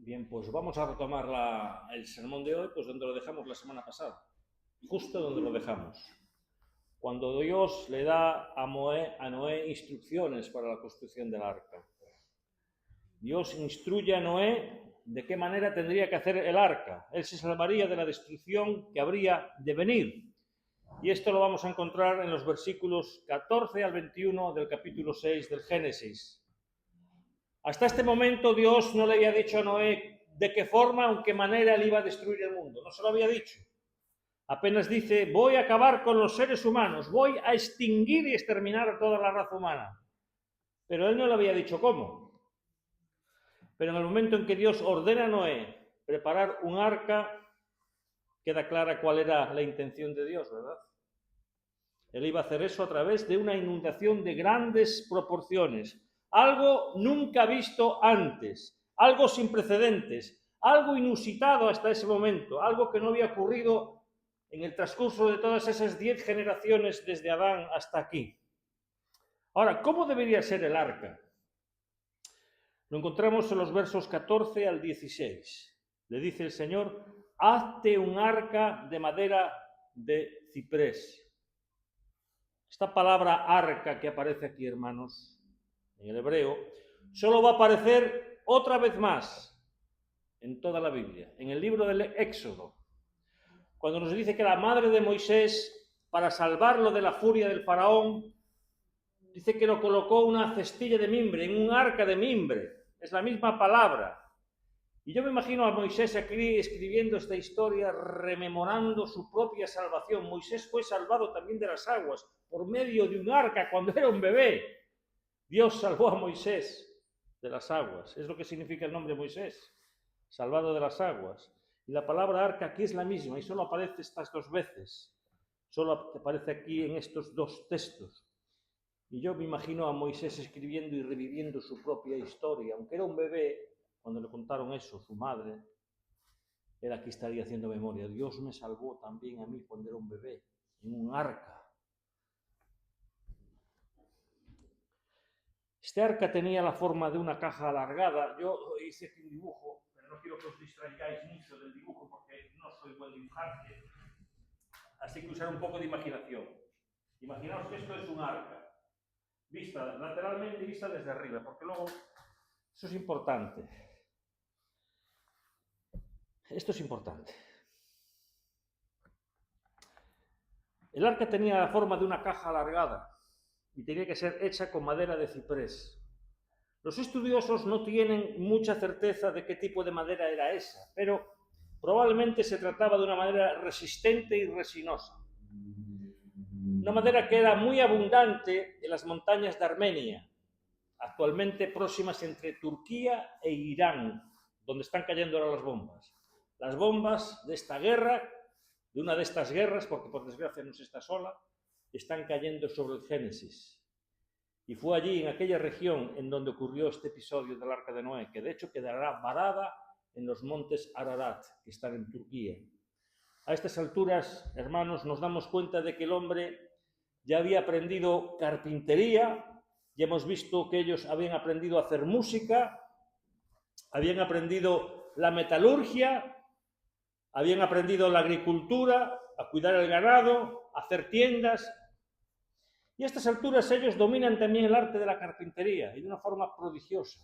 Bien, pues vamos a retomar el sermón de hoy, pues donde lo dejamos la semana pasada, justo donde lo dejamos. Cuando Dios le da a Noé instrucciones para la construcción del arca. Dios instruye a Noé de qué manera tendría que hacer el arca. Él se salvaría de la destrucción que habría de venir. Y esto lo vamos a encontrar en los versículos 14 al 21 del capítulo 6 del Génesis. Hasta este momento Dios no le había dicho a Noé de qué forma o en qué manera él iba a destruir el mundo. No se lo había dicho. Apenas dice, voy a acabar con los seres humanos, voy a extinguir y exterminar a toda la raza humana. Pero él no le había dicho cómo. Pero en el momento en que Dios ordena a Noé preparar un arca, queda clara cuál era la intención de Dios, ¿verdad? Él iba a hacer eso a través de una inundación de grandes proporciones. Algo nunca visto antes, algo sin precedentes, algo inusitado hasta ese momento, algo que no había ocurrido en el transcurso de todas esas 10 generaciones desde Adán hasta aquí. Ahora, ¿cómo debería ser el arca? Lo encontramos en los versos 14 al 16. Le dice el Señor, hazte un arca de madera de ciprés. Esta palabra arca que aparece aquí, hermanos, en el hebreo, solo va a aparecer otra vez más en toda la Biblia, en el libro del Éxodo, cuando nos dice que la madre de Moisés, para salvarlo de la furia del faraón, dice que lo colocó una cestilla de mimbre, en un arca de mimbre, es la misma palabra. Y yo me imagino a Moisés aquí escribiendo esta historia, rememorando su propia salvación. Moisés fue salvado también de las aguas por medio de un arca cuando era un bebé. Dios salvó a Moisés de las aguas. Es lo que significa el nombre Moisés, salvado de las aguas. Y la palabra arca aquí es la misma y solo aparece estas dos veces. Solo aparece aquí en estos dos textos. Y yo me imagino a Moisés escribiendo y reviviendo su propia historia. Aunque era un bebé, cuando le contaron eso, su madre, él aquí estaría haciendo memoria. Dios me salvó también a mí cuando era un bebé, en un arca. Este arca tenía la forma de una caja alargada. Yo hice aquí un dibujo, pero no quiero que os distraigáis mucho del dibujo porque no soy buen dibujante. Así que usar un poco de imaginación. Imaginaos que esto es un arca, vista lateralmente y vista desde arriba, porque luego eso es importante. Esto es importante. El arca tenía la forma de una caja alargada y tenía que ser hecha con madera de ciprés. Los estudiosos no tienen mucha certeza de qué tipo de madera era esa, pero probablemente se trataba de una madera resistente y resinosa. Una madera que era muy abundante en las montañas de Armenia, actualmente próximas entre Turquía e Irán, donde están cayendo ahora las bombas. Las bombas de esta guerra, de una de estas guerras, porque por desgracia no se está sola, están cayendo sobre el Génesis. Y fue allí, en aquella región, en donde ocurrió este episodio del Arca de Noé, que de hecho quedará varada en los montes Ararat, que están en Turquía. A estas alturas, hermanos, nos damos cuenta de que el hombre ya había aprendido carpintería, ya hemos visto que ellos habían aprendido a hacer música, habían aprendido la metalurgia, habían aprendido la agricultura, a cuidar el ganado, a hacer tiendas. Y a estas alturas ellos dominan también el arte de la carpintería y de una forma prodigiosa.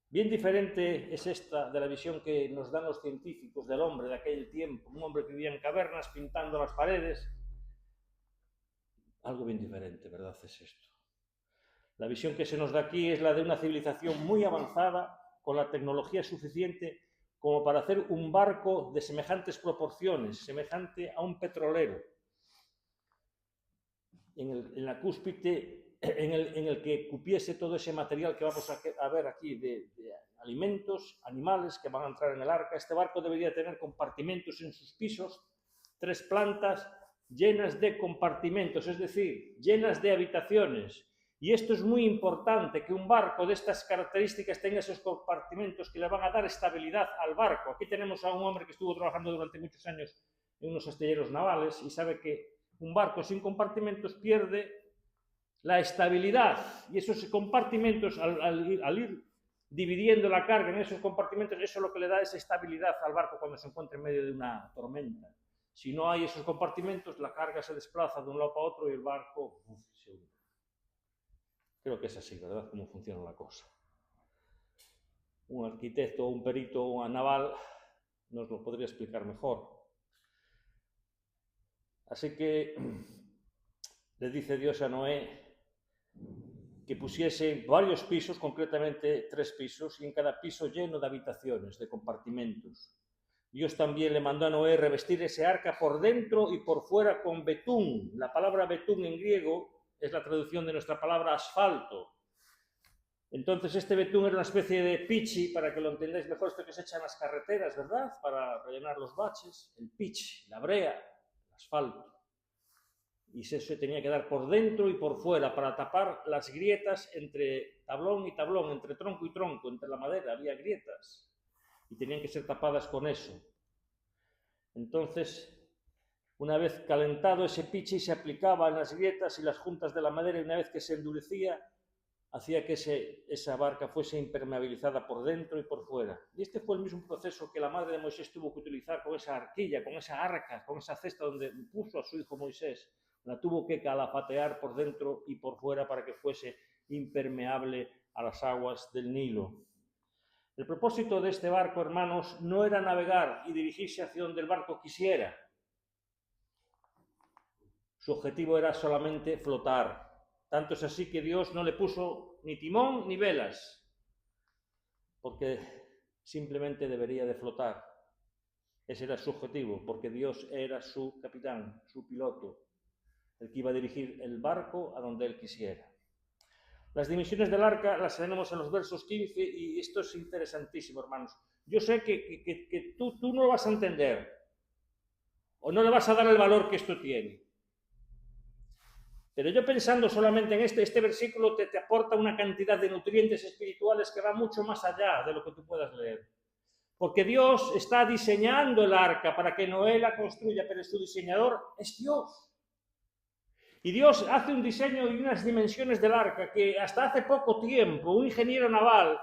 Bien diferente es esta de la visión que nos dan los científicos del hombre de aquel tiempo, un hombre que vivía en cavernas pintando las paredes. Algo bien diferente, ¿verdad? Es esto. La visión que se nos da aquí es la de una civilización muy avanzada, con la tecnología suficiente como para hacer un barco de semejantes proporciones, semejante a un petrolero, en la cúspide, en el que cupiese todo ese material que vamos a ver aquí, de alimentos, animales que van a entrar en el arca. Este barco debería tener compartimentos en sus pisos, 3 plantas llenas de compartimentos, es decir, llenas de habitaciones. Y esto es muy importante, que un barco de estas características tenga esos compartimentos que le van a dar estabilidad al barco. Aquí tenemos a un hombre que estuvo trabajando durante muchos años en unos astilleros navales y sabe que un barco sin compartimentos pierde la estabilidad. Y esos compartimentos, al ir dividiendo la carga en esos compartimentos, eso es lo que le da esa estabilidad al barco cuando se encuentra en medio de una tormenta. Si no hay esos compartimentos, la carga se desplaza de un lado para otro y el barco se hunde. Creo que es así, ¿verdad?, cómo funciona la cosa. Un arquitecto, un perito, un naval nos lo podría explicar mejor. Así que le dice Dios a Noé que pusiese varios pisos, concretamente 3 pisos, y en cada piso lleno de habitaciones, de compartimentos. Dios también le mandó a Noé revestir ese arca por dentro y por fuera con betún. La palabra betún en griego es la traducción de nuestra palabra asfalto. Entonces este betún era una especie de pichi, para que lo entendáis mejor, esto que se echa en las carreteras, ¿verdad?, para rellenar los baches, el pichi, la brea, el asfalto. Y se tenía que dar por dentro y por fuera para tapar las grietas entre tablón y tablón, entre tronco y tronco, entre la madera había grietas y tenían que ser tapadas con eso. Entonces, una vez calentado ese pichi, se aplicaba en las grietas y las juntas de la madera, y una vez que se endurecía, hacía que esa barca fuese impermeabilizada por dentro y por fuera. Y este fue el mismo proceso que la madre de Moisés tuvo que utilizar con esa arquilla, con esa arca, con esa cesta donde puso a su hijo Moisés. La tuvo que calafatear por dentro y por fuera para que fuese impermeable a las aguas del Nilo. El propósito de este barco, hermanos, no era navegar y dirigirse hacia donde el barco quisiera. Su objetivo era solamente flotar. Tanto es así que Dios no le puso ni timón ni velas, porque simplemente debería de flotar. Ese era su objetivo, porque Dios era su capitán, su piloto, el que iba a dirigir el barco a donde él quisiera. Las dimensiones del arca las tenemos en los versos 15 y esto es interesantísimo, hermanos. Yo sé que tú no lo vas a entender o no le vas a dar el valor que esto tiene. Pero yo pensando solamente en este versículo te aporta una cantidad de nutrientes espirituales que va mucho más allá de lo que tú puedas leer. Porque Dios está diseñando el arca para que Noé la construya, pero su diseñador es Dios. Y Dios hace un diseño y unas dimensiones del arca que hasta hace poco tiempo un ingeniero naval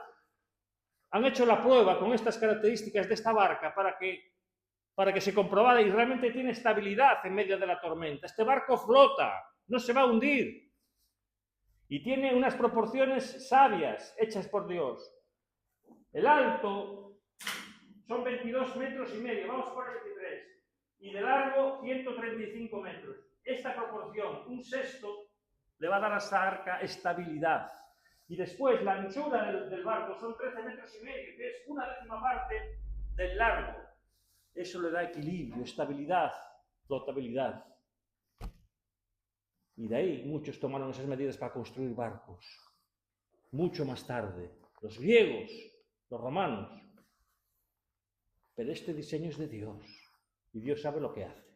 han hecho la prueba con estas características de esta barca para que se comprobara y realmente tiene estabilidad en medio de la tormenta. Este barco flota, no se va a hundir. Y tiene unas proporciones sabias, hechas por Dios. El alto son 22 metros y medio, vamos por 23. Y de largo 135 metros. Esta proporción, un sexto, le va a dar a esta arca estabilidad. Y después la anchura del barco son 13 metros y medio, que es una décima parte del largo. Eso le da equilibrio, estabilidad, flotabilidad. Y de ahí muchos tomaron esas medidas para construir barcos. Mucho más tarde, los griegos, los romanos. Pero este diseño es de Dios. Y Dios sabe lo que hace.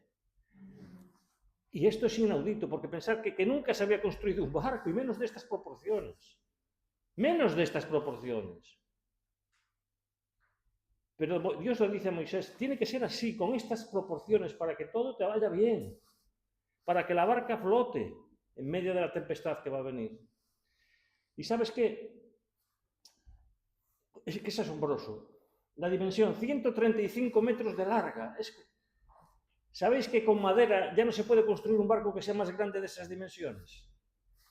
Y esto es inaudito, porque pensar que nunca se había construido un barco, y menos de estas proporciones. Menos de estas proporciones. Pero Dios le dice a Moisés, tiene que ser así, con estas proporciones, para que todo te vaya bien. Para que la barca flote en medio de la tempestad que va a venir. ¿Y sabes qué? Es que es asombroso. La dimensión, 135 metros de larga. ¿Sabéis que con madera ya no se puede construir un barco que sea más grande de esas dimensiones?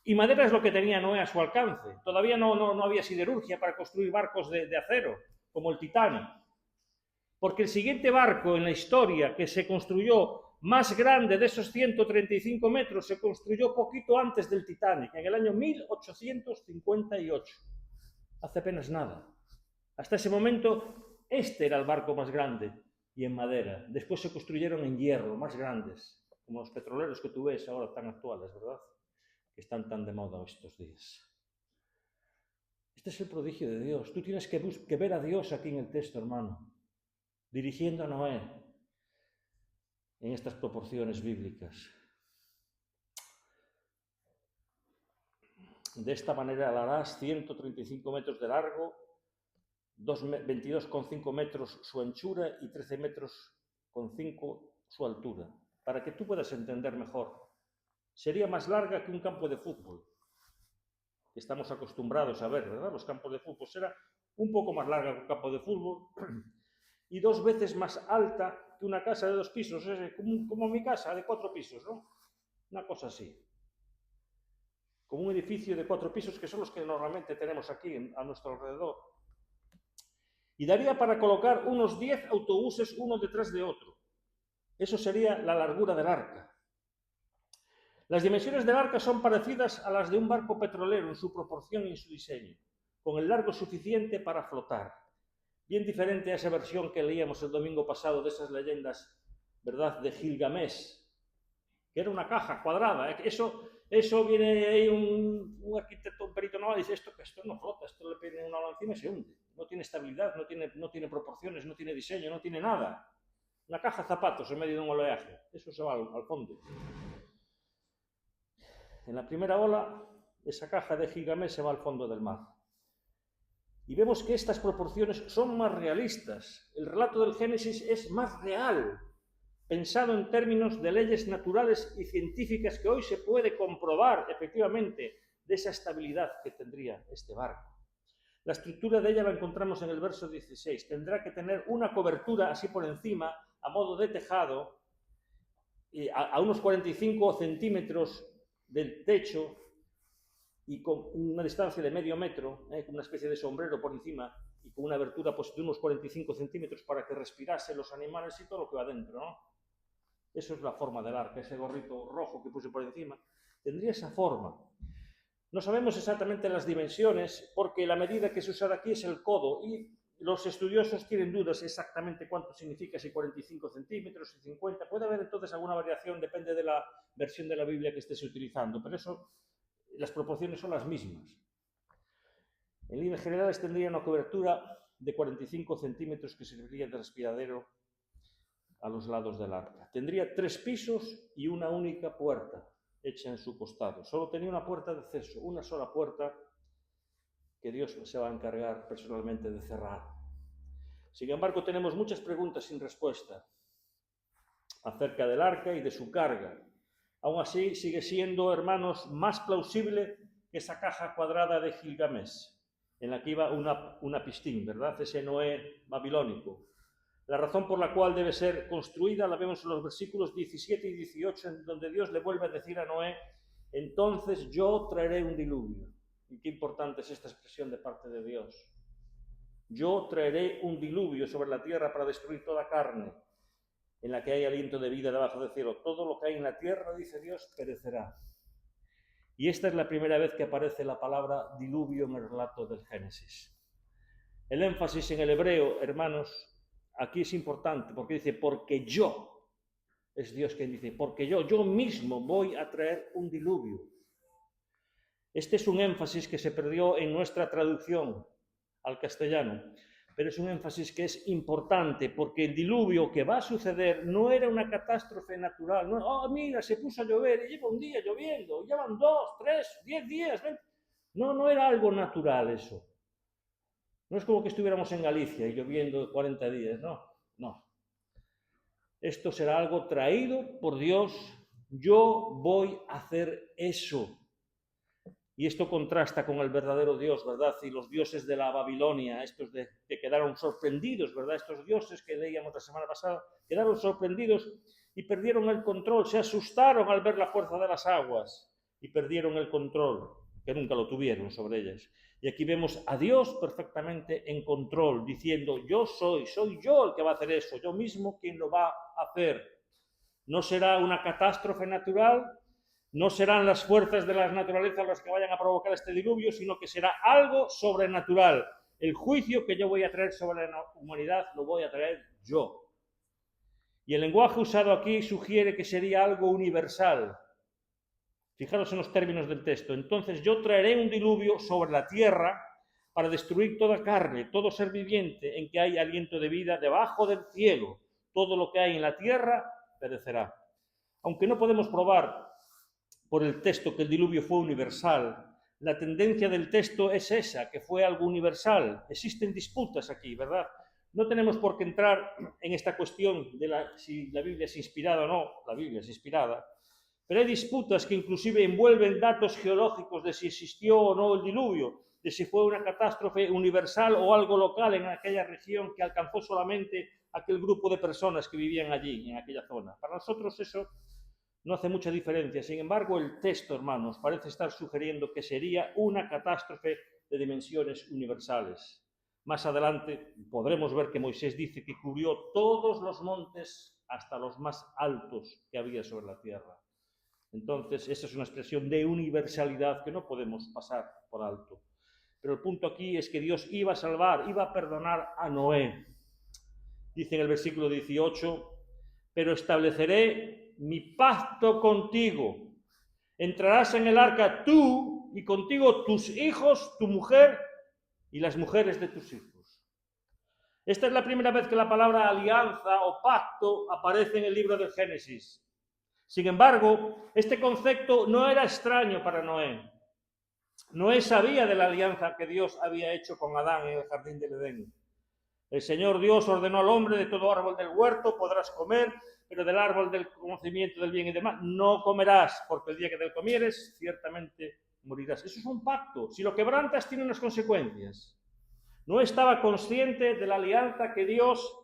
Y madera es lo que tenía Noé a su alcance. Todavía no había siderurgia para construir barcos de acero, como el Titanic. Porque el siguiente barco en la historia que se construyó más grande de esos 135 metros se construyó poquito antes del Titanic, en el año 1858. Hace apenas nada. Hasta ese momento, este era el barco más grande y en madera. Después se construyeron en hierro, más grandes, como los petroleros que tú ves ahora tan actuales, ¿verdad? Que están tan de moda estos días. Este es el prodigio de Dios. Tú tienes que ver a Dios aquí en el texto, hermano, dirigiendo a Noé en estas proporciones bíblicas. De esta manera la harás 135 metros de largo, 22,5 metros su anchura y 13 metros con 5 su altura, para que tú puedas entender mejor. Sería más larga que un campo de fútbol, que estamos acostumbrados a ver, ¿verdad? Los campos de fútbol será un poco más larga que un campo de fútbol y 2 veces más alta que una casa de 2 pisos, como mi casa de 4 pisos, ¿no? Una cosa así. Como un edificio de 4 pisos, que son los que normalmente tenemos aquí a nuestro alrededor. Y daría para colocar unos 10 autobuses uno detrás de otro. Eso sería la largura del arca. Las dimensiones del arca son parecidas a las de un barco petrolero en su proporción y en su diseño, con el largo suficiente para flotar. Bien diferente a esa versión que leíamos el domingo pasado de esas leyendas, ¿verdad?, de Gilgamesh, que era una caja cuadrada. Eso viene ahí un arquitecto, un perito naval, y dice, esto no flota, esto le pone una ola encima y se hunde. No tiene estabilidad, no tiene proporciones, no tiene diseño, no tiene nada. Una caja de zapatos en medio de un oleaje. Eso se va al fondo. En la primera ola, esa caja de Gilgamesh se va al fondo del mar. Y vemos que estas proporciones son más realistas. El relato del Génesis es más real, pensado en términos de leyes naturales y científicas que hoy se puede comprobar efectivamente de esa estabilidad que tendría este barco. La estructura de ella la encontramos en el verso 16. Tendrá que tener una cobertura así por encima, a modo de tejado, a unos 45 centímetros del techo y con una distancia de medio metro, con una especie de sombrero por encima y con una abertura pues, de unos 45 centímetros para que respirasen los animales y todo lo que va dentro, ¿no? Eso es la forma del arca, ese gorrito rojo que puse por encima. Tendría esa forma. No sabemos exactamente las dimensiones porque la medida que se usa aquí es el codo y los estudiosos tienen dudas exactamente cuánto significa, si 45 centímetros, si 50. Puede haber entonces alguna variación, depende de la versión de la Biblia que estés utilizando, pero eso, las proporciones son las mismas. En líneas generales tendría una cobertura de 45 centímetros que serviría de respiradero a los lados del arca. Tendría 3 pisos y una única puerta hecha en su costado. Solo tenía una puerta de acceso, una sola puerta que Dios se va a encargar personalmente de cerrar. Sin embargo, tenemos muchas preguntas sin respuesta acerca del arca y de su carga. Aún así, sigue siendo, hermanos, más plausible que esa caja cuadrada de Gilgamesh, en la que iba una pistín, ¿verdad? Ese Noé babilónico. La razón por la cual debe ser construida la vemos en los versículos 17 y 18, en donde Dios le vuelve a decir a Noé, entonces yo traeré un diluvio. Y qué importante es esta expresión de parte de Dios. Yo traeré un diluvio sobre la tierra para destruir toda carne en la que hay aliento de vida debajo del cielo. Todo lo que hay en la tierra, dice Dios, perecerá. Y esta es la primera vez que aparece la palabra diluvio en el relato del Génesis. El énfasis en el hebreo, hermanos, aquí es importante porque dice, porque yo, es Dios quien dice, porque yo mismo voy a traer un diluvio. Este es un énfasis que se perdió en nuestra traducción al castellano, pero es un énfasis que es importante porque el diluvio que va a suceder no era una catástrofe natural. No, mira, se puso a llover y lleva un día lloviendo, llevan 2, 3, 10 días. No era algo natural eso. No es como que estuviéramos en Galicia y lloviendo 40 días, no. Esto será algo traído por Dios. Yo voy a hacer eso. Y esto contrasta con el verdadero Dios, ¿verdad? Y los dioses de la Babilonia, estos que quedaron sorprendidos, ¿verdad? Estos dioses que leíamos la semana pasada, quedaron sorprendidos y perdieron el control, se asustaron al ver la fuerza de las aguas y perdieron el control, que nunca lo tuvieron sobre ellas. Y aquí vemos a Dios perfectamente en control, diciendo, yo soy yo el que va a hacer eso, yo mismo quien lo va a hacer. No será una catástrofe natural, no serán las fuerzas de la naturaleza las que vayan a provocar este diluvio, sino que será algo sobrenatural. El juicio que yo voy a traer sobre la humanidad lo voy a traer yo. Y el lenguaje usado aquí sugiere que sería algo universal. Fijaros en los términos del texto. Entonces yo traeré un diluvio sobre la tierra para destruir toda carne, todo ser viviente en que hay aliento de vida debajo del cielo. Todo lo que hay en la tierra perecerá. Aunque no podemos probar por el texto que el diluvio fue universal, la tendencia del texto es esa, que fue algo universal. Existen disputas aquí, ¿verdad? No tenemos por qué entrar en esta cuestión de si la Biblia es inspirada o no. La Biblia es inspirada. Pero hay disputas que inclusive envuelven datos geológicos de si existió o no el diluvio. de si fue una catástrofe universal o algo local en aquella región que alcanzó solamente aquel grupo de personas que vivían allí, en aquella zona. Para nosotros eso no hace mucha diferencia. Sin embargo, el texto, hermanos, parece estar sugiriendo que sería una catástrofe de dimensiones universales. Más adelante podremos ver que Moisés dice que cubrió todos los montes hasta los más altos que había sobre la tierra. Entonces, esa es una expresión de universalidad que no podemos pasar por alto. Pero el punto aquí es que Dios iba a salvar, iba a perdonar a Noé. Dice en el versículo 18, pero estableceré mi pacto contigo. Entrarás en el arca tú y contigo tus hijos, tu mujer y las mujeres de tus hijos. Esta es la primera vez que la palabra alianza o pacto aparece en el libro del Génesis. Sin embargo, este concepto no era extraño para Noé. Noé sabía de la alianza que Dios había hecho con Adán en el jardín del Edén. El Señor Dios ordenó al hombre: de todo árbol del huerto podrás comer, pero del árbol del conocimiento del bien y del mal no comerás, porque el día que te lo comieres, ciertamente morirás. Eso es un pacto. Si lo quebrantas, tiene unas consecuencias. No estaba consciente de la alianza que Dios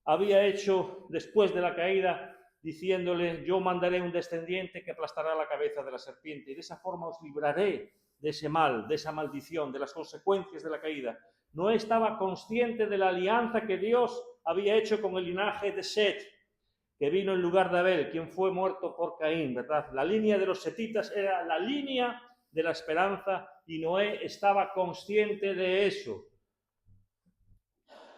había hecho después de la caída, diciéndole: yo mandaré un descendiente que aplastará la cabeza de la serpiente, y de esa forma os libraré de ese mal, de esa maldición, de las consecuencias de la caída. No estaba consciente de la alianza que Dios había hecho con el linaje de Set, que vino en lugar de Abel, quien fue muerto por Caín, ¿verdad? La línea de los setitas era la línea de la esperanza y Noé estaba consciente de eso.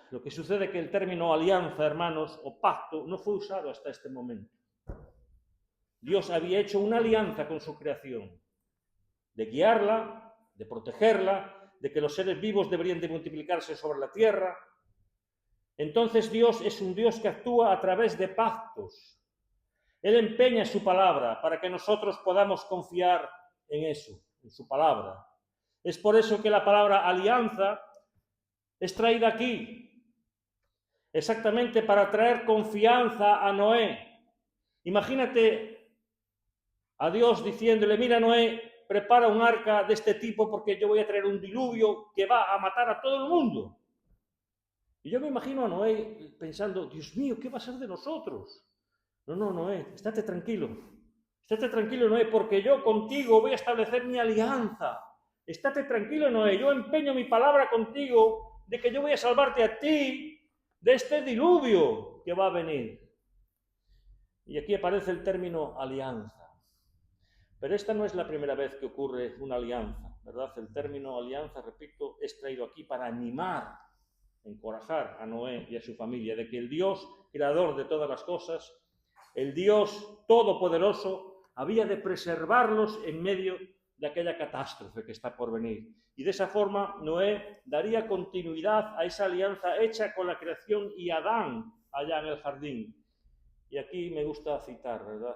Lo que sucede es que el término alianza, hermanos, o pacto, no fue usado hasta este momento. Dios había hecho una alianza con su creación, de guiarla, de protegerla, de que los seres vivos deberían de multiplicarse sobre la tierra. Entonces Dios es un Dios que actúa a través de pactos. Él empeña su palabra para que nosotros podamos confiar en eso, en su palabra. Es por eso que la palabra alianza es traída aquí, exactamente para traer confianza a Noé. Imagínate a Dios diciéndole: mira, Noé, prepara un arca de este tipo porque yo voy a traer un diluvio que va a matar a todo el mundo. Y yo me imagino a Noé pensando: Dios mío, ¿qué va a ser de nosotros? No, Noé, estate tranquilo, Noé, porque yo contigo voy a establecer mi alianza. Estate tranquilo, Noé, yo empeño mi palabra contigo de que yo voy a salvarte a ti de este diluvio que va a venir. Y aquí aparece el término alianza. Pero esta no es la primera vez que ocurre una alianza, ¿verdad? El término alianza, repito, es traído aquí para animar, encorajar a Noé y a su familia de que el Dios creador de todas las cosas, el Dios todopoderoso, había de preservarlos en medio de aquella catástrofe que está por venir. Y de esa forma Noé daría continuidad a esa alianza hecha con la creación y Adán allá en el jardín. Y aquí me gusta citar, ¿verdad?,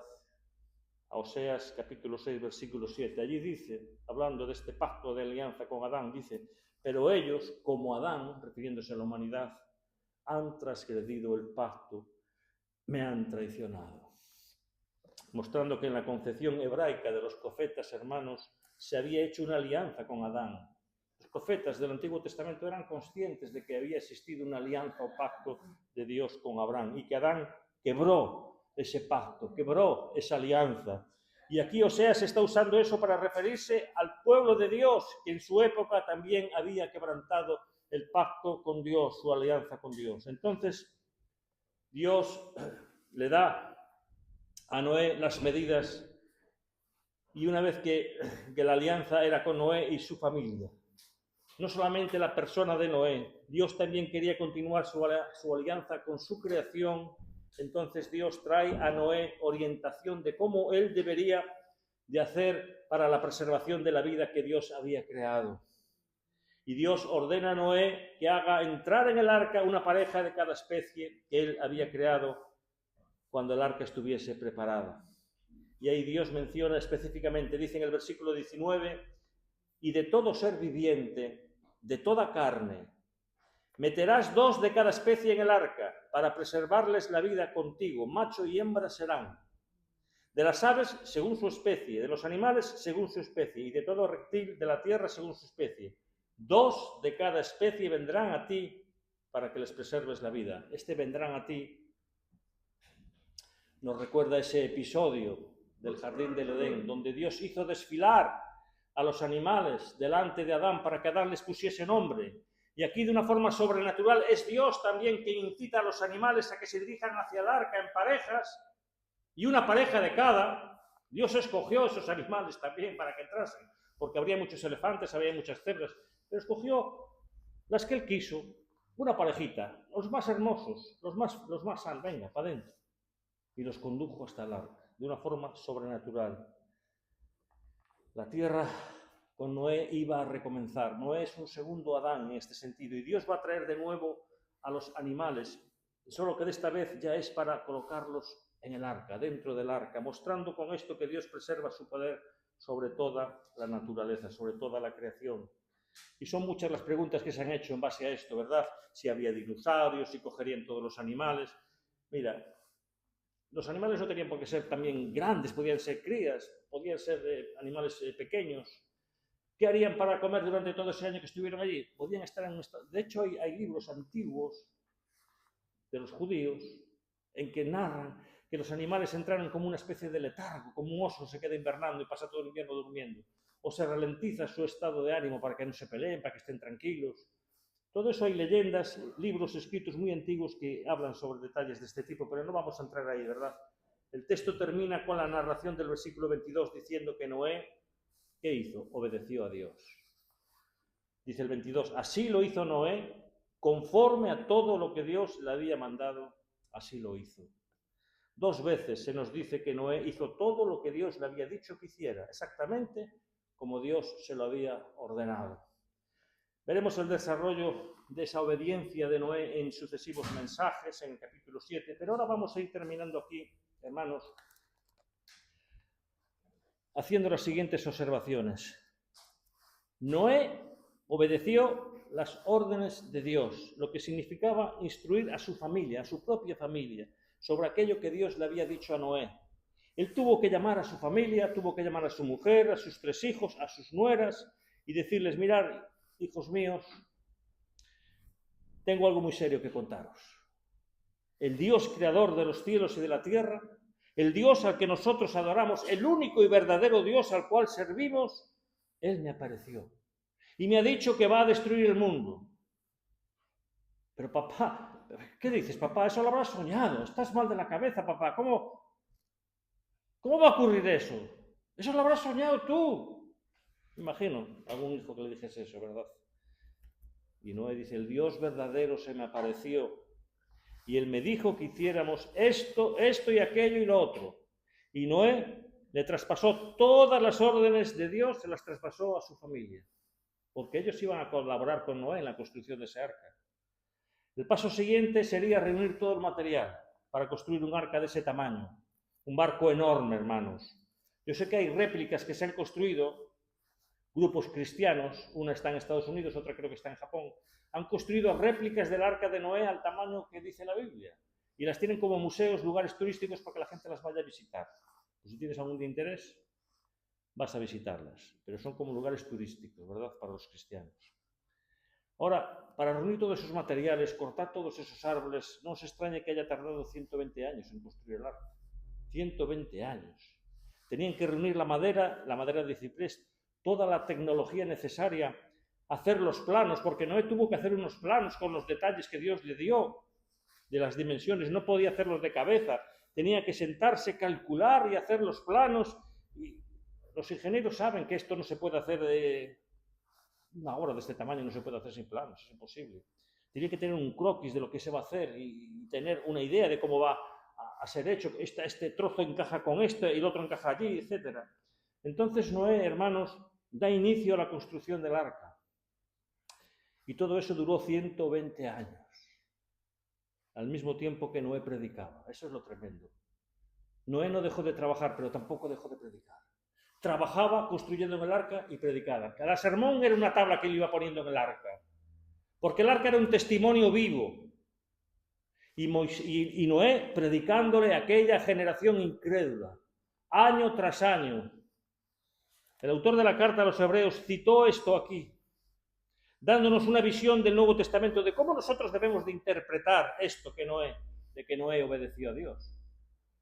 a Oseas capítulo 6, versículo 7. Allí dice, hablando de este pacto de alianza con Adán, dice: pero ellos, como Adán, refiriéndose a la humanidad, han transgredido el pacto, me han traicionado. Mostrando que en la concepción hebraica de los profetas, hermanos, se había hecho una alianza con Adán. Los profetas del Antiguo Testamento eran conscientes de que había existido una alianza o pacto de Dios con Abraham y que Adán quebró ese pacto, quebró esa alianza. Y aquí Oseas está usando eso para referirse al pueblo de Dios, que en su época también había quebrantado el pacto con Dios, su alianza con Dios. Entonces, Dios le da a Noé las medidas, y una vez que la alianza era con Noé y su familia, no solamente la persona de Noé, Dios también quería continuar su alianza con su creación. Entonces Dios trae a Noé orientación de cómo él debería de hacer para la preservación de la vida que Dios había creado. Y Dios ordena a Noé que haga entrar en el arca una pareja de cada especie que él había creado cuando el arca estuviese preparada. Y ahí Dios menciona específicamente, dice en el versículo 19: y de todo ser viviente, de toda carne, meterás 2 de cada especie en el arca, para preservarles la vida contigo, macho y hembra serán. De las aves según su especie, de los animales según su especie, y de todo reptil de la tierra según su especie. 2 de cada especie vendrán a ti para que les preserves la vida. Vendrán a ti nos recuerda ese episodio del jardín del Edén, donde Dios hizo desfilar a los animales delante de Adán para que Adán les pusiese nombre. Y aquí, de una forma sobrenatural, es Dios también quien incita a los animales a que se dirijan hacia el arca en parejas, y una pareja de cada. Dios escogió esos animales también para que entrasen, porque habría muchos elefantes, habría muchas cebras, pero escogió las que él quiso, una parejita, los más hermosos, los más sanos, venga, para adentro. Y los condujo hasta el arca, de una forma sobrenatural. La tierra con Noé iba a recomenzar. Noé es un segundo Adán en este sentido, y Dios va a traer de nuevo a los animales, solo que de esta vez ya es para colocarlos en el arca, dentro del arca, mostrando con esto que Dios preserva su poder sobre toda la naturaleza, sobre toda la creación. Y son muchas las preguntas que se han hecho en base a esto, ¿verdad? Si había dinosaurios, si cogerían todos los animales. Mira, los animales no tenían por qué ser también grandes, podían ser crías, podían ser animales pequeños. ¿Qué harían para comer durante todo ese año que estuvieron allí? Podían estar en un estado... De hecho, hay libros antiguos de los judíos en que narran que los animales entraron como una especie de letargo, como un oso se queda invernando y pasa todo el invierno durmiendo, o se ralentiza su estado de ánimo para que no se peleen, para que estén tranquilos. Todo eso hay leyendas, libros escritos muy antiguos que hablan sobre detalles de este tipo, pero no vamos a entrar ahí, ¿verdad? El texto termina con la narración del versículo 22 diciendo que Noé, ¿qué hizo? Obedeció a Dios. Dice el 22, así lo hizo Noé, conforme a todo lo que Dios le había mandado, así lo hizo. 2 veces se nos dice que Noé hizo todo lo que Dios le había dicho que hiciera, exactamente como Dios se lo había ordenado. Veremos el desarrollo de esa obediencia de Noé en sucesivos mensajes, en el capítulo 7, pero ahora vamos a ir terminando aquí, hermanos, haciendo las siguientes observaciones. Noé obedeció las órdenes de Dios, lo que significaba instruir a su familia, a su propia familia, sobre aquello que Dios le había dicho a Noé. Él tuvo que llamar a su familia, tuvo que llamar a su mujer, a sus 3 hijos, a sus nueras, y decirles, mirad, hijos míos, tengo algo muy serio que contaros. El Dios creador de los cielos y de la tierra, el Dios al que nosotros adoramos, el único y verdadero Dios al cual servimos, Él me apareció y me ha dicho que va a destruir el mundo. Pero papá, ¿qué dices, papá? Eso lo habrás soñado. Estás mal de la cabeza, papá. ¿Cómo va a ocurrir eso? Eso lo habrás soñado tú. Me imagino algún hijo que le dijese eso, ¿verdad? Y Noé dice, el Dios verdadero se me apareció y él me dijo que hiciéramos esto y aquello y lo otro. Y Noé le traspasó todas las órdenes de Dios, se las traspasó a su familia, porque ellos iban a colaborar con Noé en la construcción de ese arca. El paso siguiente sería reunir todo el material para construir un arca de ese tamaño, un barco enorme, hermanos. Yo sé que hay réplicas que se han construido, grupos cristianos, una está en Estados Unidos, otra creo que está en Japón, han construido réplicas del arca de Noé al tamaño que dice la Biblia y las tienen como museos, lugares turísticos para que la gente las vaya a visitar. Pues si tienes algún interés, vas a visitarlas, pero son como lugares turísticos, ¿verdad?, para los cristianos. Ahora, para reunir todos esos materiales, cortar todos esos árboles, no os extrañe que haya tardado 120 años en construir el arca. 120 años. Tenían que reunir la madera de ciprés, toda la tecnología necesaria, hacer los planos, porque Noé tuvo que hacer unos planos con los detalles que Dios le dio de las dimensiones, no podía hacerlos de cabeza, tenía que sentarse, calcular y hacer los planos. Y los ingenieros saben que esto no se puede hacer de una obra de este tamaño, no se puede hacer sin planos, es imposible. Tiene que tener un croquis de lo que se va a hacer y tener una idea de cómo va a ser hecho. Este trozo encaja con este y el otro encaja allí, etc. Entonces Noé, hermanos, da inicio a la construcción del arca. Y todo eso duró 120 años, al mismo tiempo que Noé predicaba. Eso es lo tremendo. Noé no dejó de trabajar, pero tampoco dejó de predicar. Trabajaba construyendo en el arca y predicaba. Cada sermón era una tabla que él iba poniendo en el arca, porque el arca era un testimonio vivo. Y Noé predicándole a aquella generación incrédula, año tras año. El autor de la carta a los hebreos citó esto aquí. dándonos una visión del Nuevo Testamento de cómo nosotros debemos de interpretar esto de que Noé obedeció a Dios.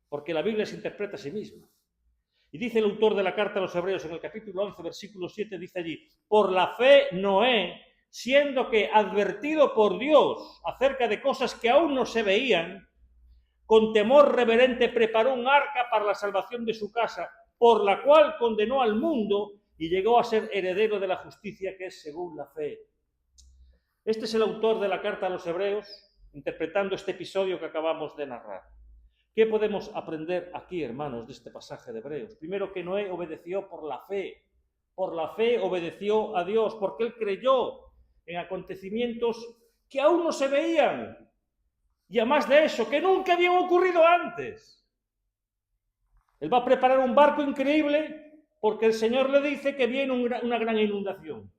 Porque la Biblia se interpreta a sí misma. Y dice el autor de la carta a los Hebreos en el capítulo 11, versículo 7, dice allí: por la fe Noé, siendo que advertido por Dios acerca de cosas que aún no se veían, con temor reverente preparó un arca para la salvación de su casa, por la cual condenó al mundo y llegó a ser heredero de la justicia que es según la fe. Este es el autor de la carta a los Hebreos, interpretando este episodio que acabamos de narrar. ¿Qué podemos aprender aquí, hermanos, de este pasaje de Hebreos? Primero, que Noé obedeció por la fe. Por la fe obedeció a Dios, porque él creyó en acontecimientos que aún no se veían. Y además de eso, que nunca habían ocurrido antes. Él va a preparar un barco increíble porque el Señor le dice que viene una gran inundación.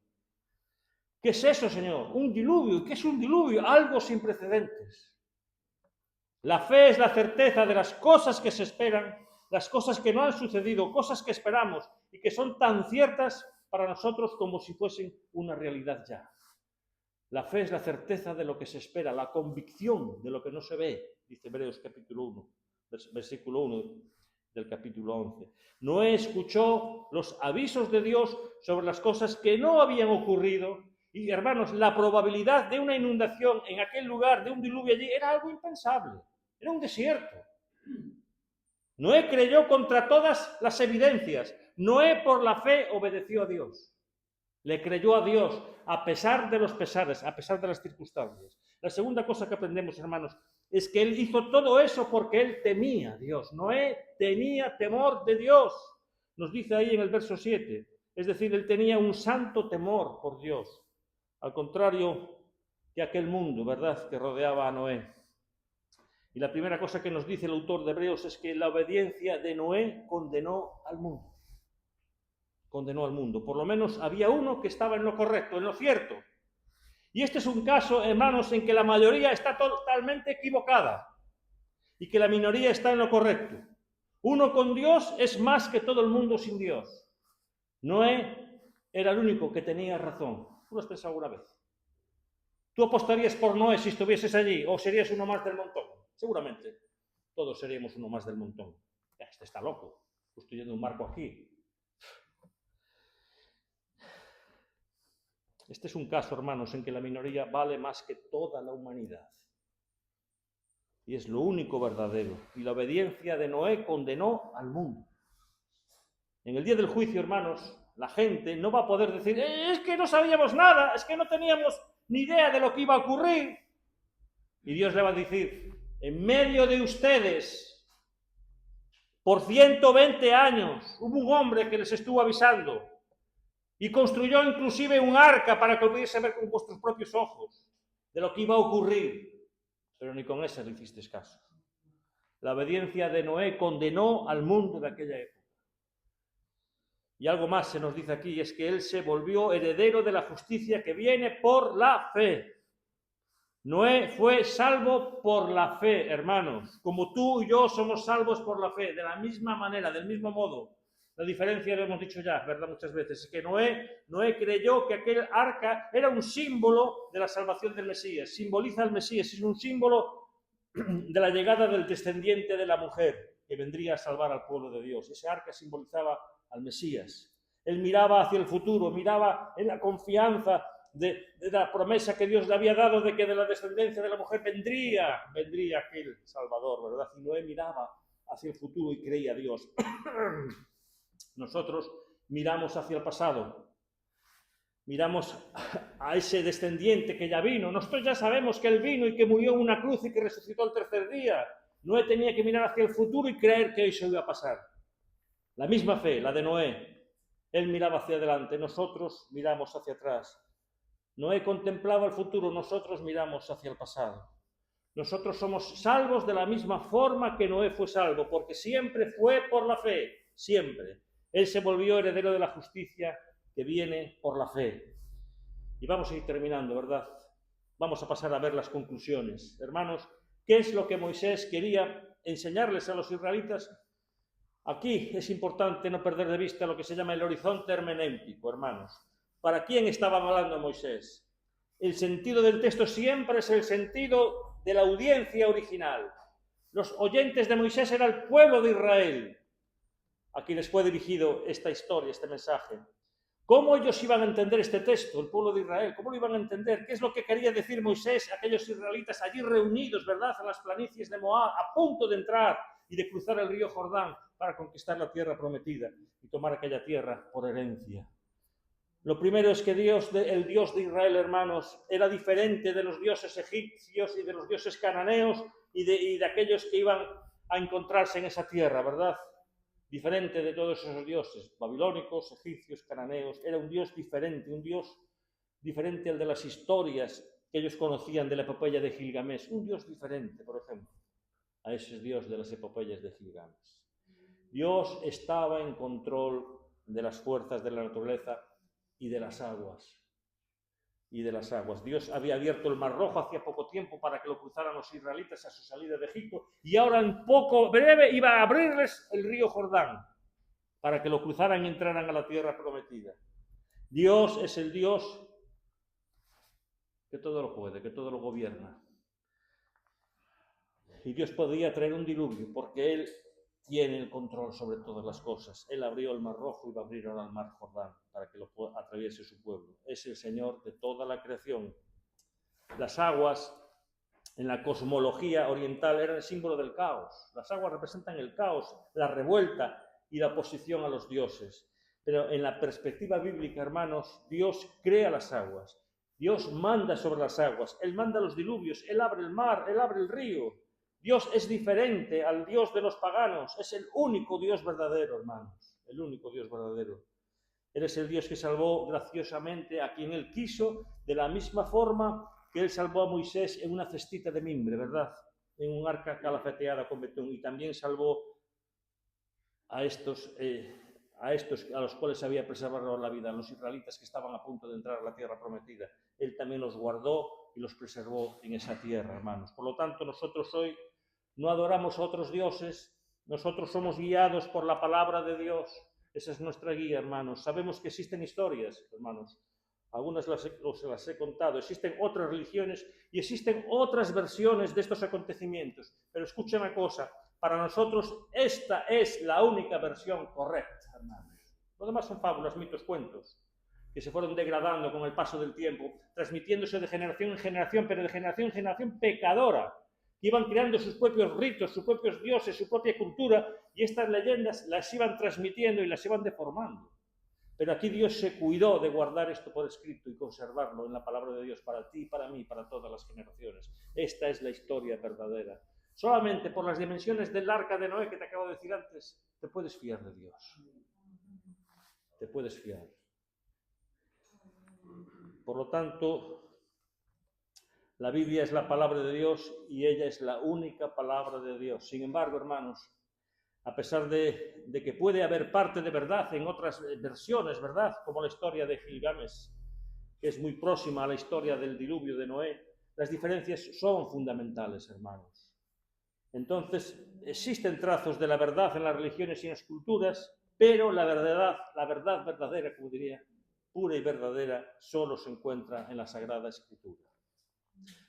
¿Qué es eso, Señor? Un diluvio. ¿Qué es un diluvio? Algo sin precedentes. La fe es la certeza de las cosas que se esperan, las cosas que no han sucedido, cosas que esperamos y que son tan ciertas para nosotros como si fuesen una realidad ya. La fe es la certeza de lo que se espera, la convicción de lo que no se ve, dice Hebreos capítulo 1, versículo 1 del capítulo 11. Noé escuchó los avisos de Dios sobre las cosas que no habían ocurrido y, hermanos, la probabilidad de una inundación en aquel lugar, de un diluvio allí, era algo impensable. Era un desierto. Noé creyó contra todas las evidencias. Noé por la fe obedeció a Dios. Le creyó a Dios a pesar de los pesares, a pesar de las circunstancias. La segunda cosa que aprendemos, hermanos, es que él hizo todo eso porque él temía a Dios. Noé tenía temor de Dios. Nos dice ahí en el verso 7. Es decir, él tenía un santo temor por Dios. Al contrario que aquel mundo, ¿verdad?, que rodeaba a Noé. Y la primera cosa que nos dice el autor de Hebreos es que la obediencia de Noé condenó al mundo. Condenó al mundo. Por lo menos había uno que estaba en lo correcto, en lo cierto. Y este es un caso, hermanos, en que la mayoría está totalmente equivocada y que la minoría está en lo correcto. Uno con Dios es más que todo el mundo sin Dios. Noé era el único que tenía razón. ¿Tú lo has pensado alguna vez? ¿Tú apostarías por Noé si estuvieses allí o serías uno más del montón? Seguramente todos seríamos uno más del montón. Este está loco, construyendo un barco aquí. Este es un caso, hermanos, en que la minoría vale más que toda la humanidad. Y es lo único verdadero. Y la obediencia de Noé condenó al mundo. En el día del juicio, hermanos, la gente no va a poder decir: es que no sabíamos nada, es que no teníamos ni idea de lo que iba a ocurrir. Y Dios le va a decir: en medio de ustedes, por 120 años, hubo un hombre que les estuvo avisando y construyó inclusive un arca para que pudiese ver con vuestros propios ojos de lo que iba a ocurrir. Pero ni con esa le hicisteis caso. La obediencia de Noé condenó al mundo de aquella época. Y algo más se nos dice aquí, es que él se volvió heredero de la justicia que viene por la fe. Noé fue salvo por la fe, hermanos, como tú y yo somos salvos por la fe, de la misma manera, del mismo modo. La diferencia lo hemos dicho ya, ¿verdad? Muchas veces, es que Noé creyó que aquel arca era un símbolo de la salvación del Mesías, simboliza al Mesías, es un símbolo de la llegada del descendiente de la mujer que vendría a salvar al pueblo de Dios. Ese arca simbolizaba al Mesías. Él miraba hacia el futuro, miraba en la confianza de la promesa que Dios le había dado de que de la descendencia de la mujer vendría aquel Salvador, ¿verdad? Y Noé miraba hacia el futuro y creía a Dios. Nosotros miramos hacia el pasado, miramos a ese descendiente que ya vino. Nosotros ya sabemos que él vino y que murió en una cruz y que resucitó al tercer día. Noé tenía que mirar hacia el futuro y creer que eso iba a pasar. La misma fe, la de Noé. Él miraba hacia adelante, nosotros miramos hacia atrás. Noé contemplaba el futuro, nosotros miramos hacia el pasado. Nosotros somos salvos de la misma forma que Noé fue salvo, porque siempre fue por la fe, siempre. Él se volvió heredero de la justicia que viene por la fe. Y vamos a ir terminando, ¿verdad? Vamos a pasar a ver las conclusiones. Hermanos, ¿qué es lo que Moisés quería enseñarles a los israelitas? Aquí es importante no perder de vista lo que se llama el horizonte hermenéutico, hermanos. ¿Para quién estaba hablando Moisés? El sentido del texto siempre es el sentido de la audiencia original. Los oyentes de Moisés era el pueblo de Israel, a quienes fue dirigido esta historia, este mensaje. ¿Cómo ellos iban a entender este texto, el pueblo de Israel? ¿Cómo lo iban a entender? ¿Qué es lo que quería decir Moisés a aquellos israelitas allí reunidos, ¿verdad?, en las planicies de Moab, a punto de entrar y de cruzar el río Jordán para conquistar la tierra prometida y tomar aquella tierra por herencia. Lo primero es que el Dios de Israel, hermanos, era diferente de los dioses egipcios y de los dioses cananeos y de aquellos que iban a encontrarse en esa tierra, ¿verdad? Diferente de todos esos dioses, babilónicos, egipcios, cananeos. Era un Dios diferente, un Dios diferente al de las historias que ellos conocían de la epopeya de Gilgamesh. Un Dios diferente, por ejemplo, a ese Dios de las epopeyas de Gilgamesh. Dios estaba en control de las fuerzas de la naturaleza y de las aguas. Dios había abierto el Mar Rojo hacía poco tiempo para que lo cruzaran los israelitas a su salida de Egipto, y ahora en poco breve iba a abrirles el río Jordán para que lo cruzaran y entraran a la tierra prometida. Dios es el Dios que todo lo puede, que todo lo gobierna. Y Dios podía traer un diluvio porque Él tiene el control sobre todas las cosas. Él abrió el Mar Rojo y va a abrir ahora el Mar Jordán para que lo atraviese su pueblo. Es el Señor de toda la creación. Las aguas en la cosmología oriental eran el símbolo del caos. Las aguas representan el caos, la revuelta y la oposición a los dioses. Pero en la perspectiva bíblica, hermanos, Dios crea las aguas. Dios manda sobre las aguas. Él manda los diluvios. Él abre el mar. Él abre el río. Dios es diferente al Dios de los paganos. Es el único Dios verdadero, hermanos. El único Dios verdadero. Él es el Dios que salvó graciosamente a quien Él quiso, de la misma forma que Él salvó a Moisés en una cestita de mimbre, ¿verdad? En un arca calafeteada con betún. Y también salvó a estos a los cuales había preservado la vida, a los israelitas que estaban a punto de entrar a la tierra prometida. Él también los guardó y los preservó en esa tierra, hermanos. Por lo tanto, nosotros hoy no adoramos a otros dioses, nosotros somos guiados por la palabra de Dios. Esa es nuestra guía, hermanos. Sabemos que existen historias, hermanos. Algunas las he contado. Existen otras religiones y existen otras versiones de estos acontecimientos. Pero escuchen una cosa, para nosotros esta es la única versión correcta, hermanos. Lo demás son fábulas, mitos, cuentos, que se fueron degradando con el paso del tiempo, transmitiéndose de generación en generación, pero de generación en generación pecadora, que iban creando sus propios ritos, sus propios dioses, su propia cultura, y estas leyendas las iban transmitiendo y las iban deformando. Pero aquí Dios se cuidó de guardar esto por escrito y conservarlo en la palabra de Dios para ti, para mí, para todas las generaciones. Esta es la historia verdadera. Solamente por las dimensiones del arca de Noé que te acabo de decir antes, te puedes fiar de Dios. Te puedes fiar. Por lo tanto, la Biblia es la palabra de Dios y ella es la única palabra de Dios. Sin embargo, hermanos, a pesar de que puede haber parte de verdad en otras versiones, ¿verdad? Como la historia de Gilgamesh, que es muy próxima a la historia del diluvio de Noé, las diferencias son fundamentales, hermanos. Entonces, existen trazos de la verdad en las religiones y en las culturas, pero la verdad verdadera, como diría, pura y verdadera, solo se encuentra en la Sagrada Escritura.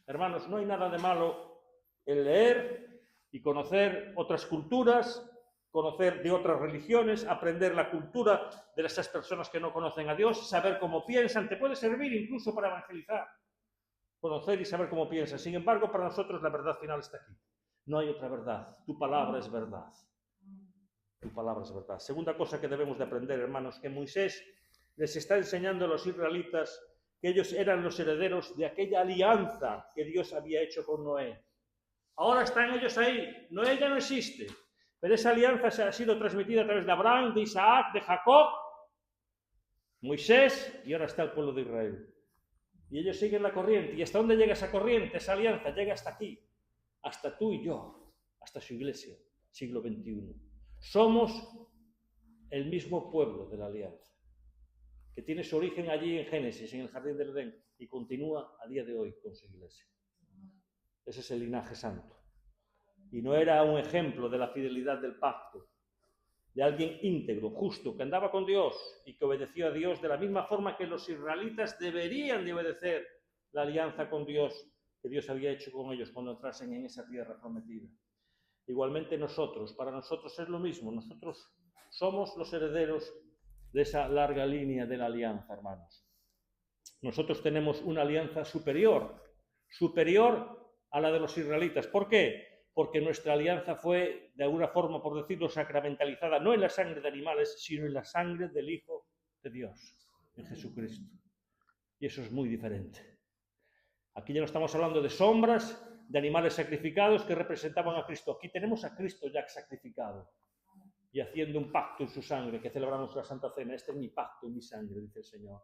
Hermanos, no hay nada de malo en leer y conocer otras culturas, conocer de otras religiones, aprender la cultura de esas personas que no conocen a Dios, saber cómo piensan, te puede servir incluso para evangelizar, conocer y saber cómo piensan. Sin embargo, para nosotros la verdad final está aquí. No hay otra verdad. Tu palabra es verdad. Tu palabra es verdad. Segunda cosa que debemos de aprender, hermanos, que Moisés les está enseñando a los israelitas que ellos eran los herederos de aquella alianza que Dios había hecho con Noé. Ahora están ellos ahí. Noé ya no existe. Pero esa alianza ha sido transmitida a través de Abraham, de Isaac, de Jacob, Moisés, y ahora está el pueblo de Israel. Y ellos siguen la corriente. ¿Y hasta dónde llega esa corriente, esa alianza? Llega hasta aquí. Hasta tú y yo, hasta su iglesia, siglo XXI. Somos el mismo pueblo de la alianza, que tiene su origen allí en Génesis, en el jardín del Edén, y continúa a día de hoy con su iglesia. Ese es el linaje santo. Y no era un ejemplo de la fidelidad del pacto, de alguien íntegro, justo, que andaba con Dios y que obedeció a Dios de la misma forma que los israelitas deberían de obedecer la alianza con Dios que Dios había hecho con ellos cuando entrasen en esa tierra prometida. Igualmente nosotros, para nosotros es lo mismo, nosotros somos los herederos de esa larga línea de la alianza, hermanos. Nosotros tenemos una alianza superior a la de los israelitas. ¿Por qué? Porque nuestra alianza fue, de alguna forma, por decirlo, sacramentalizada, no en la sangre de animales, sino en la sangre del Hijo de Dios, en Jesucristo. Y eso es muy diferente. Aquí ya no estamos hablando de sombras, de animales sacrificados que representaban a Cristo. Aquí tenemos a Cristo ya sacrificado y haciendo un pacto en su sangre, que celebramos la Santa Cena. Este es mi pacto en mi sangre, dice el Señor.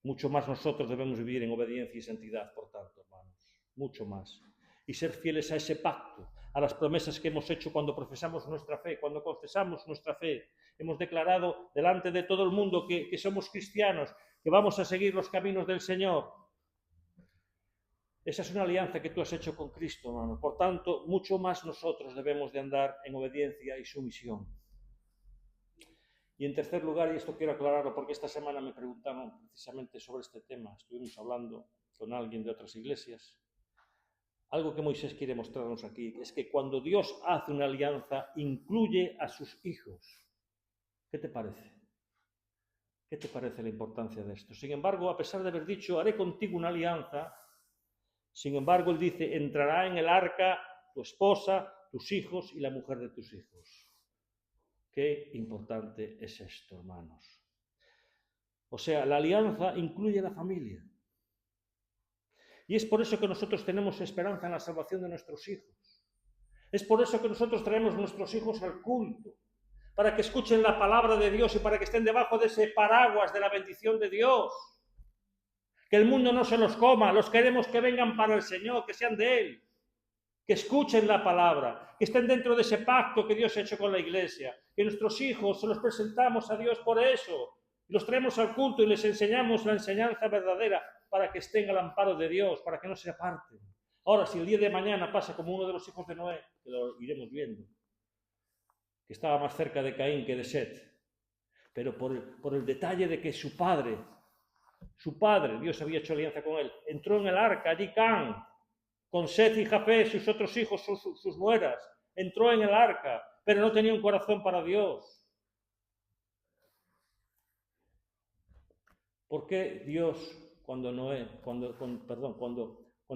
Mucho más nosotros debemos vivir en obediencia y santidad, por tanto, hermanos. Mucho más. Y ser fieles a ese pacto, a las promesas que hemos hecho cuando profesamos nuestra fe, cuando confesamos nuestra fe. Hemos declarado delante de todo el mundo que somos cristianos, que vamos a seguir los caminos del Señor. Esa es una alianza que tú has hecho con Cristo, hermano. Por tanto, mucho más nosotros debemos de andar en obediencia y sumisión. Y en tercer lugar, y esto quiero aclararlo porque esta semana me preguntaron precisamente sobre este tema, estuvimos hablando con alguien de otras iglesias. Algo que Moisés quiere mostrarnos aquí es que cuando Dios hace una alianza, incluye a sus hijos. ¿Qué te parece? ¿Qué te parece la importancia de esto? Sin embargo, a pesar de haber dicho, haré contigo una alianza, sin embargo, él dice, entrará en el arca tu esposa, tus hijos y la mujer de tus hijos. Qué importante es esto, hermanos. O sea, la alianza incluye a la familia. Y es por eso que nosotros tenemos esperanza en la salvación de nuestros hijos. Es por eso que nosotros traemos a nuestros hijos al culto, para que escuchen la palabra de Dios y para que estén debajo de ese paraguas de la bendición de Dios. Que el mundo no se los coma, los queremos que vengan para el Señor, que sean de Él. Que escuchen la palabra, que estén dentro de ese pacto que Dios ha hecho con la iglesia, que nuestros hijos se los presentamos a Dios por eso, los traemos al culto y les enseñamos la enseñanza verdadera para que estén al amparo de Dios, para que no se aparten. Ahora, si el día de mañana pasa como uno de los hijos de Noé, que lo iremos viendo, que estaba más cerca de Caín que de Set, pero por el detalle de que su padre, Dios había hecho alianza con él, entró en el arca, allí Cam, con Set y Jafet, sus otros hijos, sus nueras, entró en el arca, pero no tenía un corazón para Dios. ¿Por qué Dios, cuando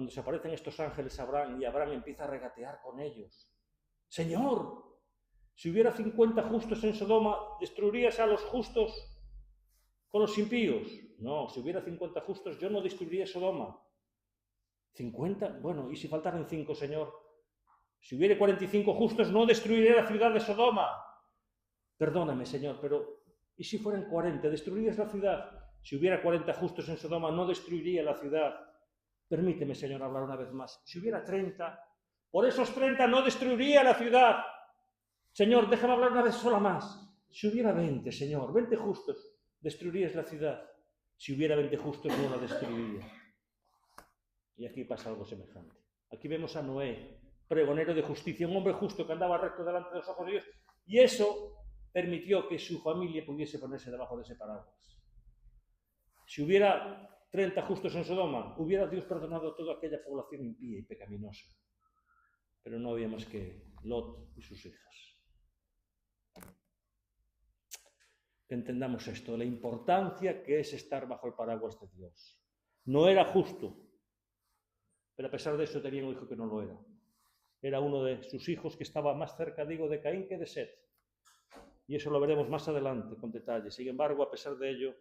se aparecen estos ángeles a Abraham y Abraham empieza a regatear con ellos? Señor, si hubiera 50 justos en Sodoma, ¿destruirías a los justos con los impíos? No, si hubiera 50 justos, yo no destruiría Sodoma. 50, bueno, ¿y si faltaran 5, Señor? Si hubiera 45 justos, no destruiré la ciudad de Sodoma. Perdóname, Señor, pero ¿y si fueran 40? ¿Destruirías la ciudad? Si hubiera 40 justos en Sodoma, no destruiría la ciudad. Permíteme, Señor, hablar una vez más. Si hubiera 30, por esos 30 no destruiría la ciudad. Señor, déjame hablar una vez sola más. Si hubiera 20, Señor, 20 justos, destruirías la ciudad. Si hubiera 20 justos, no la destruiría. Y aquí pasa algo semejante. Aquí vemos a Noé, pregonero de justicia, un hombre justo que andaba recto delante de los ojos de Dios, y eso permitió que su familia pudiese ponerse debajo de ese paraguas. Si hubiera 30 justos en Sodoma, hubiera Dios perdonado a toda aquella población impía y pecaminosa. Pero no había más que Lot y sus hijas. Que entendamos esto, la importancia que es estar bajo el paraguas de Dios. No era justo, pero a pesar de eso tenía un hijo que no lo era. Era uno de sus hijos que estaba más cerca, digo, de Caín que de Set. Y eso lo veremos más adelante con detalle. Sin embargo, a pesar de ello,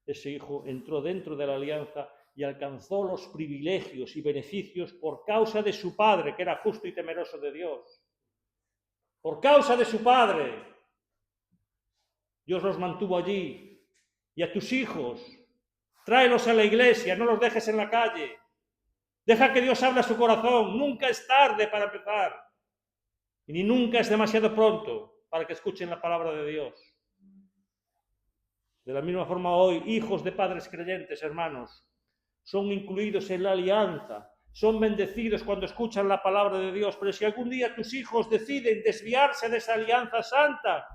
ese hijo entró dentro de la alianza y alcanzó los privilegios y beneficios por causa de su padre, que era justo y temeroso de Dios. Por causa de su padre, Dios los mantuvo allí. Y a tus hijos, tráelos a la iglesia, no los dejes en la calle. Deja que Dios hable a su corazón. Nunca es tarde para empezar. Y ni nunca es demasiado pronto para que escuchen la palabra de Dios. De la misma forma hoy, hijos de padres creyentes, hermanos, son incluidos en la alianza. Son bendecidos cuando escuchan la palabra de Dios. Pero si algún día tus hijos deciden desviarse de esa alianza santa,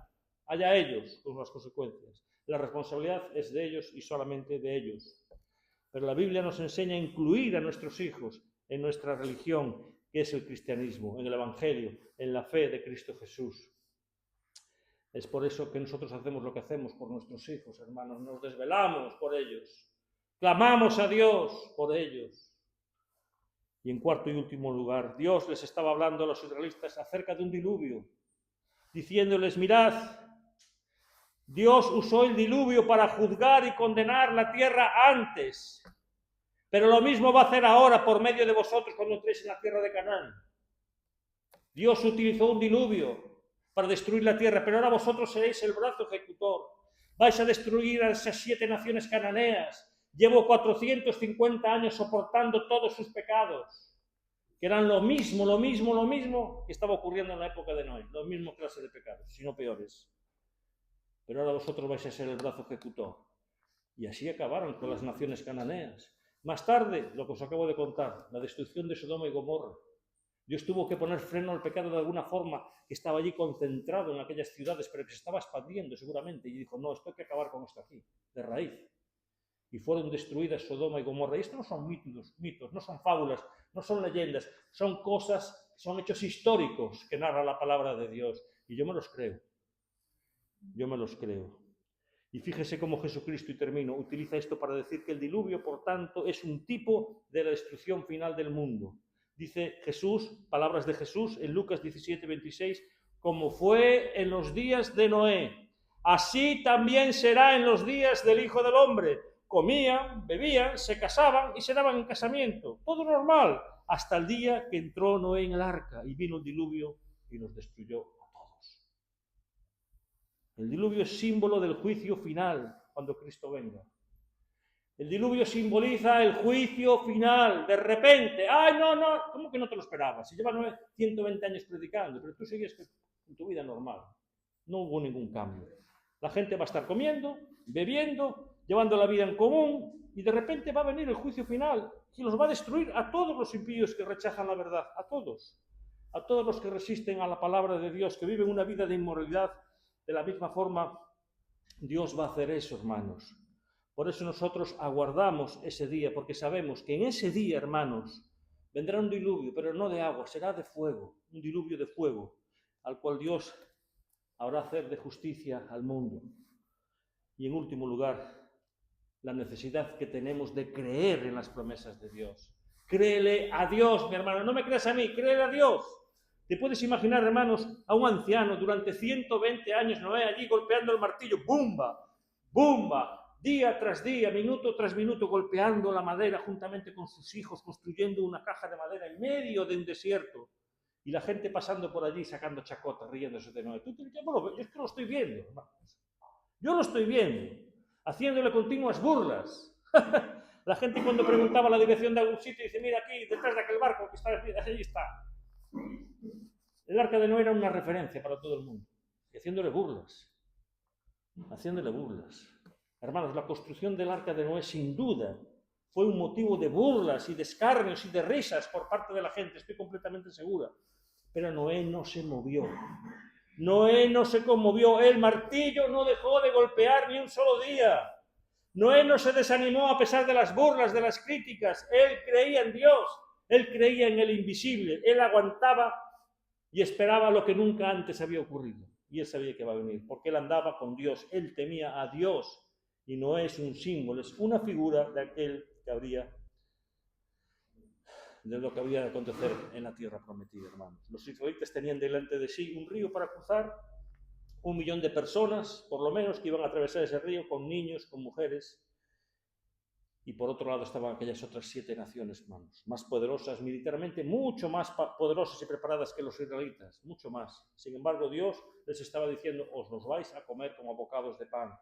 allá ellos con las consecuencias. La responsabilidad es de ellos y solamente de ellos. Pero la Biblia nos enseña a incluir a nuestros hijos en nuestra religión, que es el cristianismo, en el Evangelio, en la fe de Cristo Jesús. Es por eso que nosotros hacemos lo que hacemos por nuestros hijos, hermanos. Nos desvelamos por ellos. Clamamos a Dios por ellos. Y en cuarto y último lugar, Dios les estaba hablando a los israelitas acerca de un diluvio, diciéndoles, mirad, Dios usó el diluvio para juzgar y condenar la tierra antes, pero lo mismo va a hacer ahora por medio de vosotros cuando entréis en la tierra de Canaán. Dios utilizó un diluvio para destruir la tierra, pero ahora vosotros seréis el brazo ejecutor. Vais a destruir a esas 7 naciones cananeas. Llevo 450 años soportando todos sus pecados, que eran lo mismo que estaba ocurriendo en la época de Noé, los mismos clases de pecados, sino peores. Pero ahora vosotros vais a ser el brazo ejecutor. Y así acabaron con las naciones cananeas. Más tarde, lo que os acabo de contar, la destrucción de Sodoma y Gomorra. Dios tuvo que poner freno al pecado de alguna forma, que estaba allí concentrado en aquellas ciudades, pero que se estaba expandiendo seguramente. Y dijo, no, esto hay que acabar con esto aquí, de raíz. Y fueron destruidas Sodoma y Gomorra. Y esto no son mitos, no son fábulas, no son leyendas, son cosas, son hechos históricos que narra la palabra de Dios. Y yo me los creo. Yo me los creo. Y fíjese cómo Jesucristo, y termino, utiliza esto para decir que el diluvio, por tanto, es un tipo de la destrucción final del mundo. Dice Jesús, palabras de Jesús en Lucas 17:26, como fue en los días de Noé, así también será en los días del Hijo del Hombre. Comían, bebían, se casaban y se daban en casamiento. Todo normal, hasta el día que entró Noé en el arca y vino el diluvio y los destruyó a todos. El diluvio es símbolo del juicio final cuando Cristo venga. El diluvio simboliza el juicio final, de repente. ¡Ay, no! ¿Cómo que no te lo esperabas? Si llevas 120 años predicando, pero tú sigues con tu vida normal. No hubo ningún cambio. La gente va a estar comiendo, bebiendo, llevando la vida en común, y de repente va a venir el juicio final y los va a destruir a todos los impíos que rechazan la verdad, a todos los que resisten a la palabra de Dios, que viven una vida de inmoralidad. De la misma forma, Dios va a hacer eso, hermanos. Por eso nosotros aguardamos ese día, porque sabemos que en ese día, hermanos, vendrá un diluvio, pero no de agua, será de fuego, un diluvio de fuego, al cual Dios habrá hacer de justicia al mundo. Y en último lugar, la necesidad que tenemos de creer en las promesas de Dios. Créele a Dios, mi hermano, no me creas a mí, créele a Dios. Te puedes imaginar, hermanos, a un anciano durante 120 años, Noé, allí golpeando el martillo, ¡bumba! ¡Bumba! Día tras día, minuto tras minuto, golpeando la madera juntamente con sus hijos, construyendo una caja de madera en medio de un desierto. Y la gente pasando por allí, sacando chacotas, riéndose de Noé. Yo es que lo estoy viendo, hermanos. Yo lo estoy viendo, haciéndole continuas burlas. La gente cuando preguntaba la dirección de algún sitio, dice, mira aquí, detrás de aquel barco que está, ahí está. El arca de Noé era una referencia para todo el mundo. Y haciéndole burlas. Hermanos, la construcción del arca de Noé sin duda fue un motivo de burlas y de escarnios y de risas por parte de la gente, estoy completamente segura. Pero Noé no se movió. Noé no se conmovió. El martillo no dejó de golpear ni un solo día. Noé no se desanimó a pesar de las burlas, de las críticas. Él creía en Dios. Él creía en el invisible. Él aguantaba y esperaba lo que nunca antes había ocurrido. Y él sabía que iba a venir, porque él andaba con Dios, él temía a Dios. Y no es un símbolo, es una figura de aquel que habría, de lo que había de acontecer en la tierra prometida, hermanos. Los israelitas tenían delante de sí un río para cruzar, 1 millón de personas, por lo menos, que iban a atravesar ese río con niños, con mujeres. Y por otro lado estaban aquellas otras 7 naciones, hermanos, más poderosas militarmente, mucho más poderosas y preparadas que los israelitas, mucho más. Sin embargo, Dios les estaba diciendo, os los vais a comer como bocados de pan.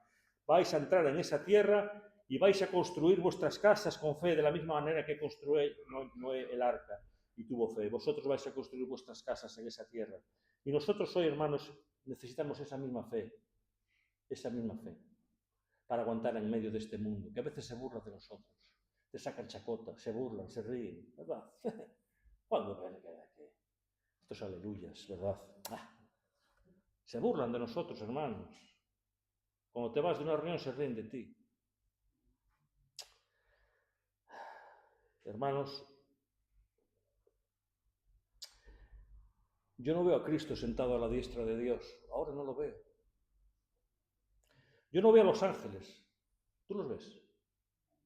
Vais a entrar en esa tierra y vais a construir vuestras casas con fe, de la misma manera que construyó Noé el arca y tuvo fe. Vosotros vais a construir vuestras casas en esa tierra. Y nosotros hoy, hermanos, necesitamos esa misma fe, para aguantar en medio de este mundo, que a veces se burla de nosotros, te sacan chacota, se burlan, se ríen, ¿verdad? ¿Cuándo viene que estos aleluyas, verdad? Se burlan de nosotros, hermanos. Cuando te vas de una reunión se ríen de ti. Hermanos, yo no veo a Cristo sentado a la diestra de Dios. Ahora no lo veo. Yo no veo a los ángeles. ¿Tú los ves?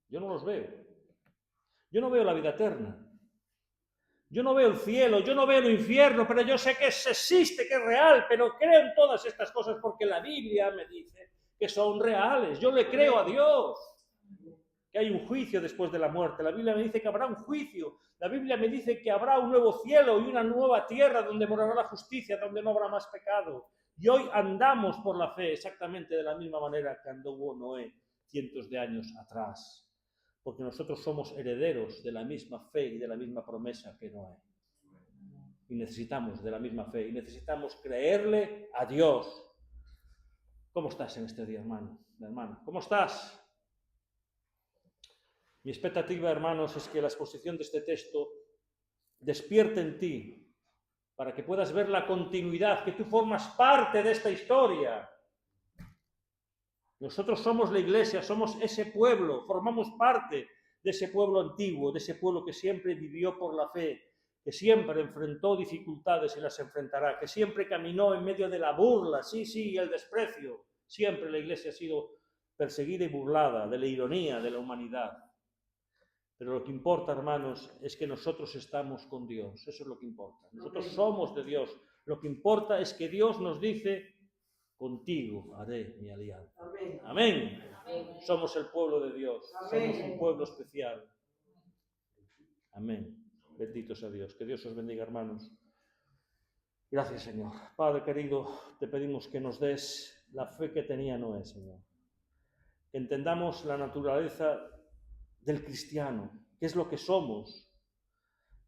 Yo no los veo. Yo no veo la vida eterna. Yo no veo el cielo, yo no veo el infierno, pero yo sé que existe, que es real, pero creo en todas estas cosas porque la Biblia me dice que son reales. Yo le creo a Dios, que hay un juicio después de la muerte. La Biblia me dice que habrá un juicio. La Biblia me dice que habrá un nuevo cielo y una nueva tierra donde morará la justicia, donde no habrá más pecado. Y hoy andamos por la fe exactamente de la misma manera que anduvo Noé cientos de años atrás. Porque nosotros somos herederos de la misma fe y de la misma promesa que Noé. Y necesitamos de la misma fe y necesitamos creerle a Dios. ¿Cómo estás en este día, hermano? Hermana, ¿cómo estás? Mi expectativa, hermanos, es que la exposición de este texto despierte en ti para que puedas ver la continuidad, que tú formas parte de esta historia. Nosotros somos la iglesia, somos ese pueblo, formamos parte de ese pueblo antiguo, de ese pueblo que siempre vivió por la fe, que siempre enfrentó dificultades y las enfrentará, que siempre caminó en medio de la burla, sí, y el desprecio. Siempre la iglesia ha sido perseguida y burlada, de la ironía de la humanidad. Pero lo que importa, hermanos, es que nosotros estamos con Dios. Eso es lo que importa. Nosotros somos de Dios. Lo que importa es que Dios nos dice: contigo haré mi alianza. Amén. Amén. Amén. Somos el pueblo de Dios. Amén. Somos un pueblo especial. Amén. Bendito sea Dios. Que Dios os bendiga, hermanos. Gracias, Señor. Padre querido, te pedimos que nos des la fe que tenía Noé, Señor. Que entendamos la naturaleza del cristiano, qué es lo que somos.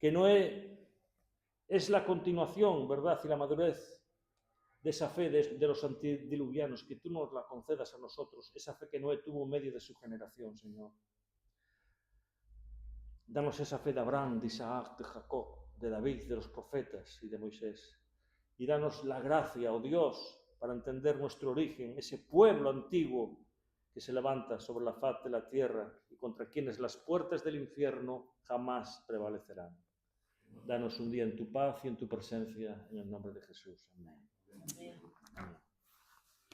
Que Noé es la continuación, ¿verdad? Y la madurez de esa fe de los antediluvianos, que tú nos la concedas a nosotros, esa fe que Noé tuvo en medio de su generación, Señor. Danos esa fe de Abraham, de Isaac, de Jacob, de David, de los profetas y de Moisés. Y danos la gracia, oh Dios, para entender nuestro origen, ese pueblo antiguo que se levanta sobre la faz de la tierra y contra quienes las puertas del infierno jamás prevalecerán. Danos un día en tu paz y en tu presencia, en el nombre de Jesús. Amén. Amén.